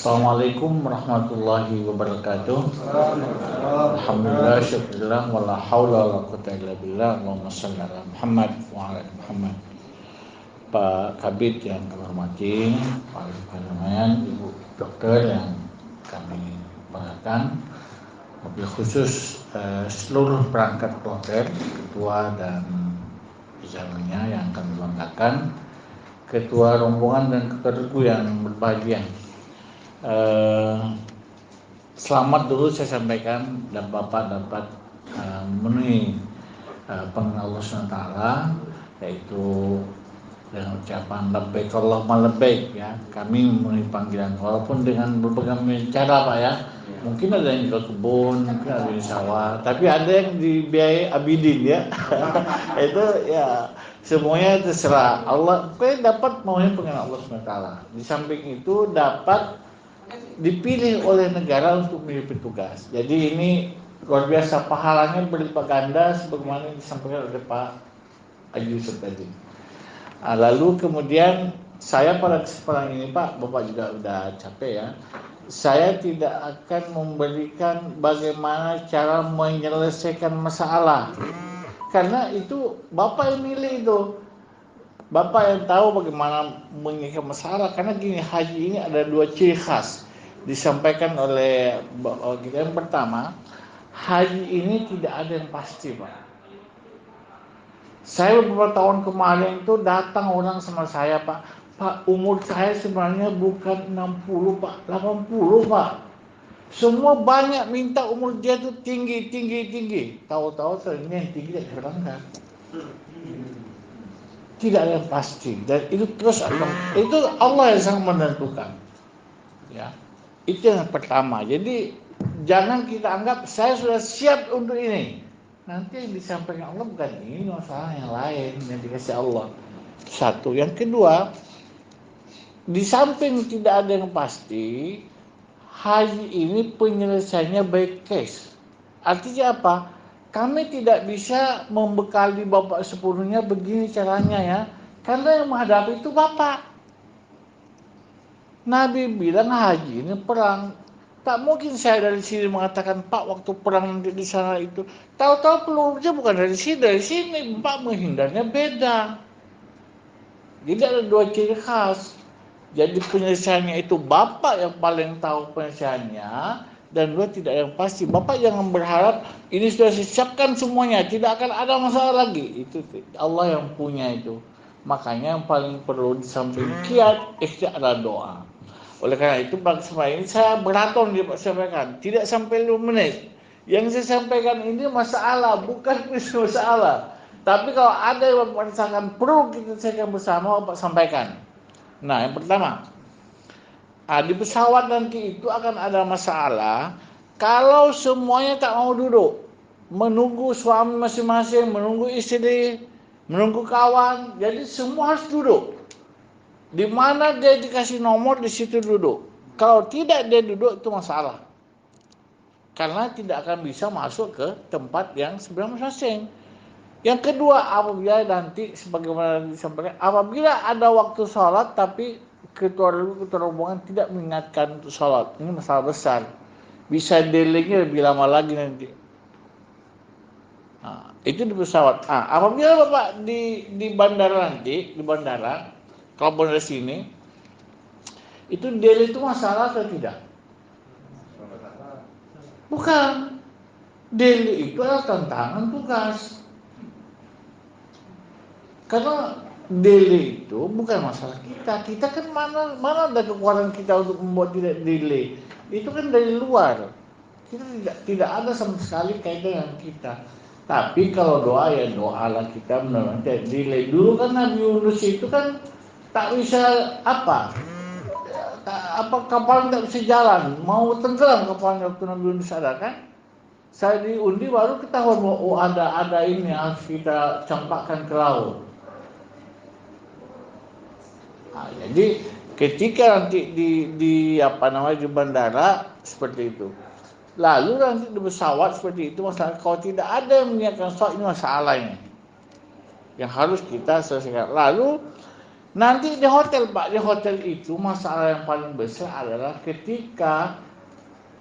Assalamualaikum warahmatullahi wabarakatuh. Alhamdulillah, syukurillah, wala haula wala quwwata illa billah. Allahumma shalli ala Muhammad wa ala ali Muhammad. Pak Kabid yang kami hormati, Pak Panamayan, Ibu Dokter yang kami banggakan, mobil khusus seluruh perangkat kloter, ketua dan jajarannya yang kami banggakan, ketua rombongan dan ketua regu yang berbahagia. Selamat dulu saya sampaikan dan Bapak dapat memenuhi panggilan Allah SWT, yaitu dengan ucapan labbaik Allahumma labbaik, ya. Kami memenuhi panggilan walaupun dengan berbagai cara, Pak, ya. Mungkin ada yang ke kebun, mungkin ada yang di sawah, tapi ada yang dibiayai abidin, ya. Itu ya semuanya terserah Allah. Pokoknya dapat memenuhi panggilan Allah SWT. Di samping itu dapat dipilih oleh negara untuk menjadi petugas. Jadi ini luar biasa, pahalanya berlipat ganda sebagaimana yang disampaikan oleh Pak Haji Yusuf tadi. Lalu kemudian saya pada kesempatan ini, Pak, Bapak juga udah capek, ya. Saya tidak akan memberikan bagaimana cara menyelesaikan masalah, karena itu Bapak yang milih itu. Bapak yang tahu bagaimana menyelesaikan masalah. Karena gini, haji ini ada dua ciri khas disampaikan oleh kita. Yang pertama, haji ini tidak ada yang pasti, Pak. Saya beberapa tahun kemarin itu datang orang sama saya, Pak, umur saya sebenarnya bukan 60, Pak, 80, Pak. Semua banyak minta umur dia tuh tinggi. Tahu-tahu ternyata yang tinggi tidak berangkat. Tidak ada yang pasti, dan itu terus itu Allah yang sangat menentukan, ya. Itu yang pertama. Jadi jangan kita anggap saya sudah siap untuk ini, nanti yang disampaikan Allah bukan ini, masalah yang lain yang dikasih Allah. Satu. Yang kedua, di samping tidak ada yang pasti, haji ini penyelesaiannya by case. Artinya apa? Kami tidak bisa membekali Bapak sepenuhnya begini caranya, ya. Karena yang menghadapi itu Bapak. Nabi bilang haji ini perang. Tak mungkin saya dari sini mengatakan, Pak, waktu perang nanti di sana itu. Tahu-tahu pelurunya bukan dari sini. Bapak menghindarnya beda. Jadi ada dua ciri khas. Jadi penyelesaiannya itu Bapak yang paling tahu penyelesaiannya. Dan dua, tidak yang pasti. Bapak jangan berharap ini sudah disiapkan semuanya, tidak akan ada masalah lagi. Itu Allah yang punya itu. Makanya yang paling perlu di samping kiat adalah doa. Oleh karena itu, Pak Semai ini saya beraton dia Pak sampaikan, tidak sampai 5 menit. Yang saya sampaikan ini masalah, bukan masalah. Tapi kalau ada yang merasakan perlu kita selesaikan bersama, Pak sampaikan. Nah, yang pertama, di pesawat nanti itu akan ada masalah kalau semuanya tak mau duduk, menunggu suami masing-masing, menunggu istri, menunggu kawan. Jadi semua harus duduk. Di mana dia dikasih nomor, di situ duduk. Kalau tidak dia duduk, itu masalah. Karena tidak akan bisa masuk ke tempat yang sebenarnya masing-masing. Yang kedua, apabila nanti sebagaimana disampaikan, apabila ada waktu sholat tapi ketua rombongan tidak mengingatkan untuk sholat, ini masalah besar. Bisa delaynya lebih lama lagi nanti. Nah, itu di pesawat. Apabila Bapak di bandara nanti, di bandara, kalau bandara sini, itu delay itu masalah atau tidak? Bukan. Delay itu adalah tantangan tugas. Karena delay itu bukan masalah kita. Kita kan mana ada kekuatan kita untuk membuat tidak delay. Itu kan dari luar. Kita tidak ada sama sekali kaitan dengan kita. Tapi kalau doa, ya doalah kita benar-benar delay. Dulu kan Nabi Yunus itu kan tak bisa kapal tidak bisa jalan, mau tenggelam kapalnya waktu Nabi Yunus ada kan. Saya diundi baru ketahuan bahwa ada ini harus kita campakkan ke laut. Jadi ketika nanti di bandara seperti itu, lalu nanti di pesawat seperti itu, masalah kalau tidak ada yang menyiapkan sholat, ini masalahnya yang harus kita selesaikan. Lalu Nanti di hotel Pak, di hotel itu masalah yang paling besar adalah ketika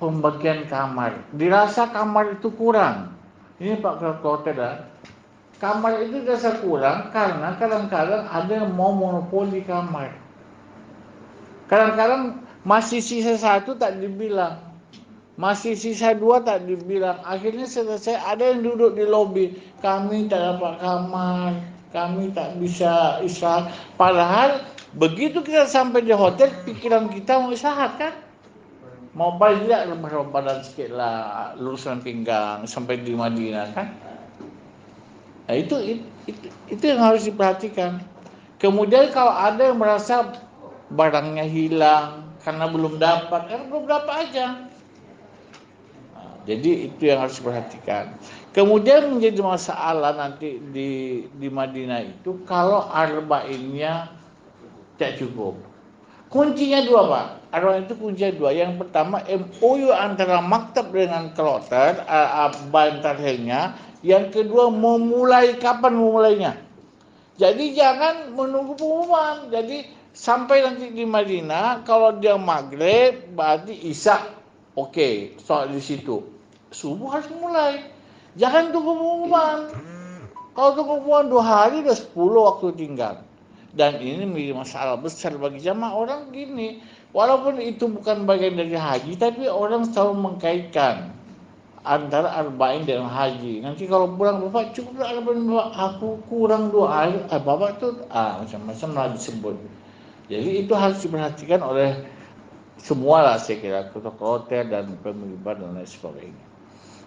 pembagian kamar. Dirasa kamar itu kurang. Ini Pak Ketua Hotel ya. Kamar itu dirasa kurang karena kadang-kadang ada yang mau monopoli kamar. Kadang-kadang masih sisa satu tak dibilang. Masih sisa dua tak dibilang. Akhirnya selesai ada yang duduk di lobi. Kami tak dapat kamar. Kami tak bisa istirahat. Padahal begitu kita sampai di hotel, pikiran kita mau istirahat kan? Mau balik tidak lepas badan sikit lah, luruskan pinggang sampai di Madinah kan? Nah, itu yang harus diperhatikan. Kemudian kalau ada yang merasa barangnya hilang karena belum dapat, karena belum dapat aja. Jadi itu yang harus diperhatikan. Kemudian menjadi masalah nanti di Madinah itu kalau arba'innya tidak cukup. Kuncinya dua Pak. Arba'in itu kuncinya dua. Yang pertama MOU antara maktab dengan kloter, bantarnya. Yang kedua memulai, kapan memulainya. Jadi jangan menunggu pengumuman. Jadi sampai nanti di Madinah, kalau dia maghrib berarti isya, oke, soal di situ. Subuh harus mulai. Jangan tunggu pengumuman. Kalau tunggu pengumuman 2 hari udah 10 waktu tinggal. Dan ini menjadi masalah besar bagi jamaah orang gini. Walaupun itu bukan bagian dari haji, tapi orang selalu mengkaitkan antara arba'in dengan haji. Nanti kalau pulang bapak cukup arba'in bapak, aku kurang 2 hari, bapak tuh macam-macam lah disebut. Jadi itu harus diperhatikan oleh semua lah saya kira, ketua hotel dan pemilik bar dan lain sebagainya.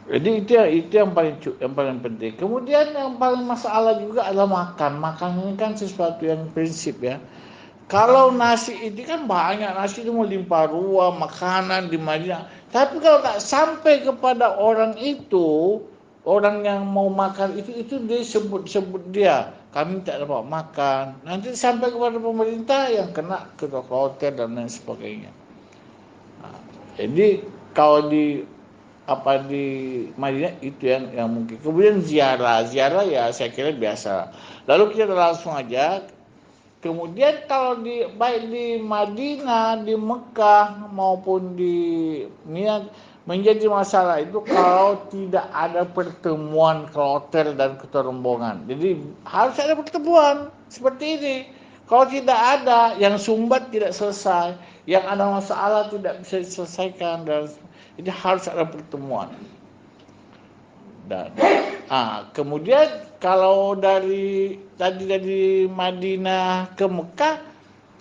Jadi itu yang paling penting. Kemudian yang paling masalah juga adalah makan. Makan ini kan sesuatu yang prinsip ya. Kalau nasi ini kan banyak, nasi itu melimpah ruah, makanan di Madinah. Tapi kalau tak sampai kepada orang itu, orang yang mau makan itu dia sebut dia. Kami tak dapat makan. Nanti sampai kepada pemerintah yang kena ketua hotel dan lain sebagainya. Nah, jadi kalau di Madinah itu yang mungkin. Kemudian ziarah ya saya kira biasa. Lalu kita langsung aja. Kemudian kalau baik di Madinah, di Mekah maupun di Mina menjadi masalah itu kalau tidak ada pertemuan kloter dan ketua rombongan. Jadi harus ada pertemuan seperti ini. Kalau tidak ada, yang sumbat tidak selesai, yang ada masalah tidak bisa diselesaikan dan jadi harus ada pertemuan. Dan kemudian kalau dari Madinah ke Mekah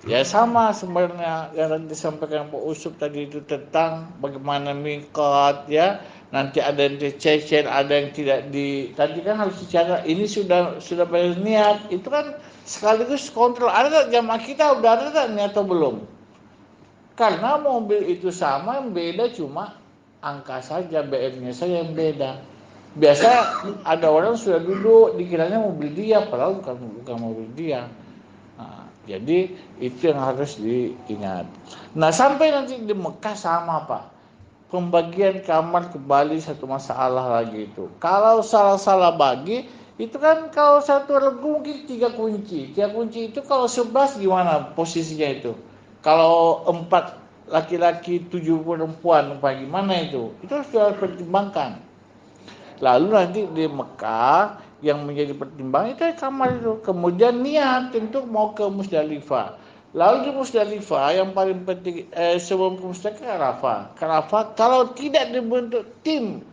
ya sama sebenarnya yang disampaikan Pak Usuf tadi itu tentang bagaimana miqat ya. Nanti ada yang dicecer, ada yang tidak tadi kan harus bicara ini sudah bayar niat. Itu kan sekaligus kontrol ada tak jamaah kita udah ada tak niat atau belum. Karena mobil itu sama, yang beda cuma angka saja, BR-nya saja yang beda. Biasa ada orang sudah duduk, dikiranya mobil dia, padahal bukan mobil dia. Nah, jadi itu yang harus diingat. Nah sampai nanti di Mekah sama Pak. Pembagian kamar kembali satu masalah lagi itu. Kalau salah bagi, itu kan kalau satu regu mungkin 3 kunci. 3 kunci itu kalau 11 gimana posisinya itu? Kalau 4 laki-laki 7 perempuan bagaimana itu? Itu harus dipertimbangkan. Lalu nanti di Mekah yang menjadi pertimbangan itu kamar itu. Kemudian niat tentu mau ke Musdalifah. Lalu di Musdalifah yang paling penting sebelum ke Musdalifah Arafah kalau tidak dibentuk tim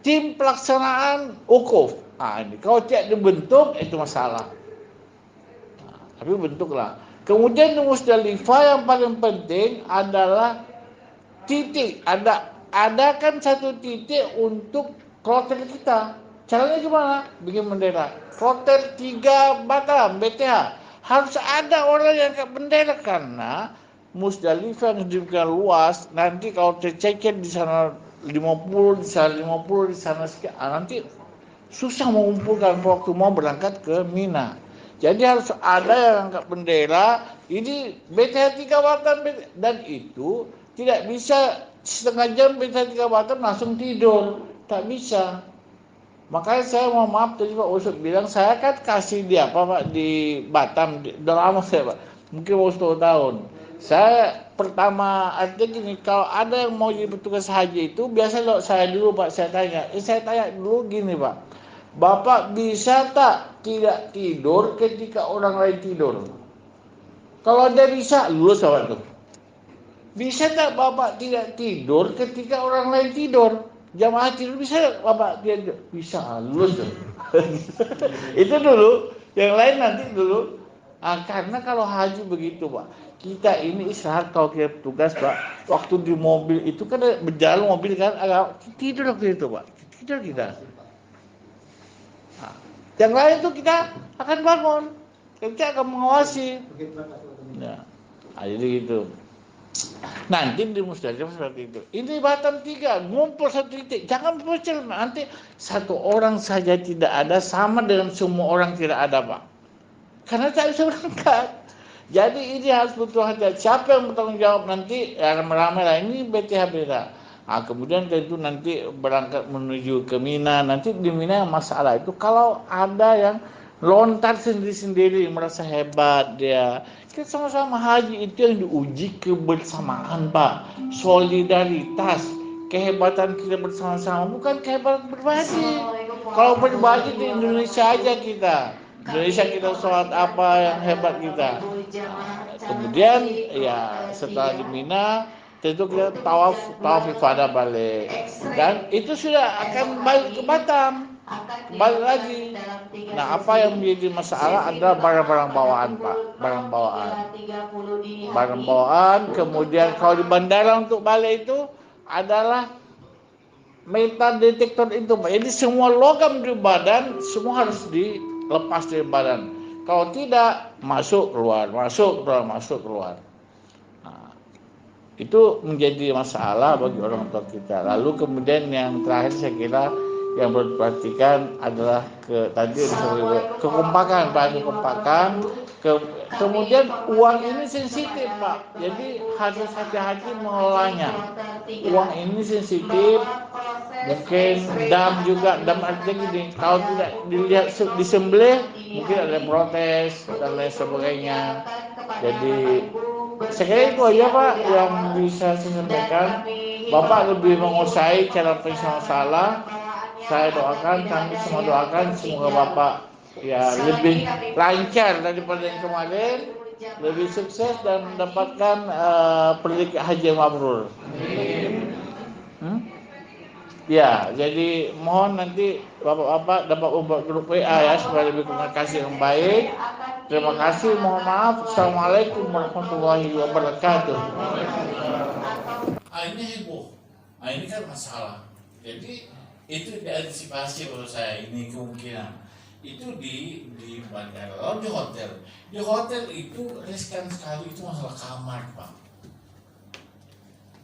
tim pelaksanaan wukuf. Ini kalau tidak dibentuk itu masalah. Tapi bentuklah. Kemudian di Musdalifah yang paling penting adalah titik ada kan satu titik untuk kloter kita. Caranya gimana? Bikin bendera. Kloter 3 Batam, BTH. Harus ada orang yang angkat bendera karena Musdalifah yang diberikan luas. Nanti kalau tercecer di sana 50, di sana 50, di sana sekian. Nanti susah mengumpulkan waktu mau berangkat ke Mina. Jadi harus ada yang angkat bendera. Ini BTH 3 Batam dan itu tidak bisa setengah jam BTH 3 Batam langsung tidur, tak bisa. Makanya saya mohon maaf tadi Pak Ustaz bilang, saya kan kasih dia apa Pak di Batam, udah lama saya Pak, mungkin mau 10 tahun. Saya pertama artinya gini, kalau ada yang mau jadi petugas haji itu biasa kalau saya dulu Pak, saya tanya dulu gini Pak, Bapak bisa tak tidak tidur ketika orang lain tidur? Kalau dia bisa, lulus Bapak tuh. Bisa tak Bapak tidak tidur ketika orang lain tidur? Jamaah tidur bisa tak Bapak tidak? Bisa, lulus tuh. Itu dulu, yang lain nanti dulu. Karena kalau haji begitu Pak, kita ini istirahat kalau kita tugas Pak, waktu di mobil itu kan berjalan mobil kan agak tidur waktu itu Pak, tidur kita. Nah, yang lain tuh kita akan bangun, kita akan mengawasi. Nah, jadi gitu. Nanti di Musdalifah seperti itu. Ini Batam 3, ngumpul satu titik. Jangan berpikir nanti satu orang saja tidak ada sama dengan semua orang tidak ada Pak. Karena tak bisa berangkat. Jadi ini harus butuh hati. Siapa yang bertanggung jawab nanti ramai-ramai lah. Ini BTHB lah. Kemudian tentu nanti berangkat menuju ke Mina. Nanti di Mina yang masalah itu kalau ada yang lontar sendiri-sendiri merasa hebat dia. Kita sama-sama haji itu yang diuji kebersamaan Pak. Solidaritas. Kehebatan kita bersama-sama bukan kehebatan berbagi. Kalau berbagi di Indonesia aja kita. Indonesia kita sholat apa yang hebat kita. Kemudian ya setelah di Mina tentu kita tawaf ifadah balik. Dan itu sudah akan balik ke Batam. Balik lagi. Nah, apa yang menjadi masalah adalah barang-barang bawaan, Pak. Barang bawaan. Kemudian kalau di bandara untuk balik itu adalah metal detektor itu, Pak. Jadi semua logam di badan semua harus dilepas dari badan. Kalau tidak, masuk keluar. Nah, itu menjadi masalah bagi orang tua kita. Lalu kemudian yang terakhir saya kira yang perlu diperhatikan adalah kekompakan. Kemudian uang ini sensitif Pak, jadi harus hati-hati mengelolanya. Uang ini sensitif, mungkin dam artinya gini, kalau tidak dilihat disembelih mungkin ada protes dan lain sebagainya. Jadi sekali itu aja Pak yang bisa saya sampaikan. Bapak lebih menguasai cara penyelesaian masalah. Saya doakan, kami semua doakan semoga Bapak ya lebih lancar daripada yang kemarin, lebih sukses dan mendapatkan perjalanan haji yang mabrur. Ya, jadi mohon nanti Bapak-bapak dapat membuat grup WA ya supaya lebih komunikasi yang baik. Terima kasih, mohon maaf. Assalamualaikum warahmatullahi wabarakatuh. Ini heboh. Ini kan masalah. Jadi itu diantisipasi menurut saya, ini kemungkinan itu di bandara, lalu di hotel itu riskan sekali, itu masalah kamar Pak,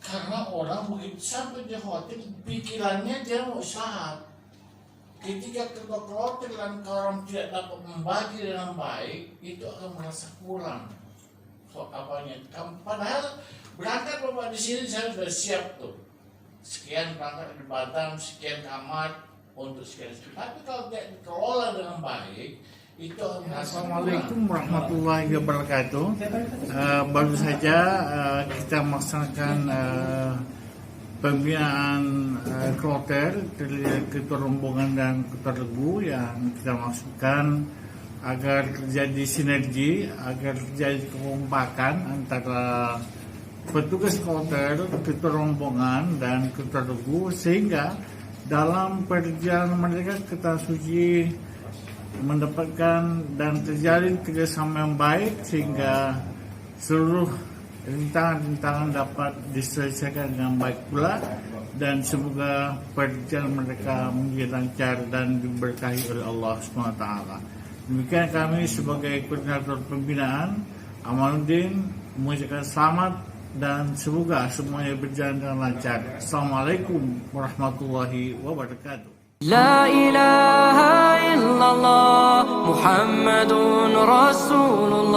karena orang begitu sampai di hotel pikirannya dia mau istirahat. Ketika ke hotel dan orang tidak dapat membagi dengan baik, itu akan merasa kurang padahal berangkat Bapak di sini saya sudah siap tuh, sekian berangkat di Batam, sekian kamar untuk sekian. Tapi kalau tidak dikelola dengan baik, itu Assalamualaikum warahmatullahi wabarakatuh. Baru saja kita melaksanakan pembinaan kloter ketua rombongan dan ketua regu yang kita maksudkan agar terjadi sinergi, agar terjadi kekompakan antara petugas kloter, ketua rombongan dan ketua regu, sehingga dalam perjalanan mereka ke Tanah Suci mendapatkan dan terjalin kerjasama yang baik sehingga seluruh rintangan-rintangan dapat diselesaikan dengan baik pula, dan semoga perjalanan mereka menjadi lancar dan diberkahi oleh Allah SWT. Demikian kami sebagai koordinator pembinaan Amaluddin mengucapkan selamat dan semoga semuanya berjalan dengan lancar. Assalamualaikum warahmatullahi wabarakatuh. La ilaha illallah Muhammadun Rasulullah.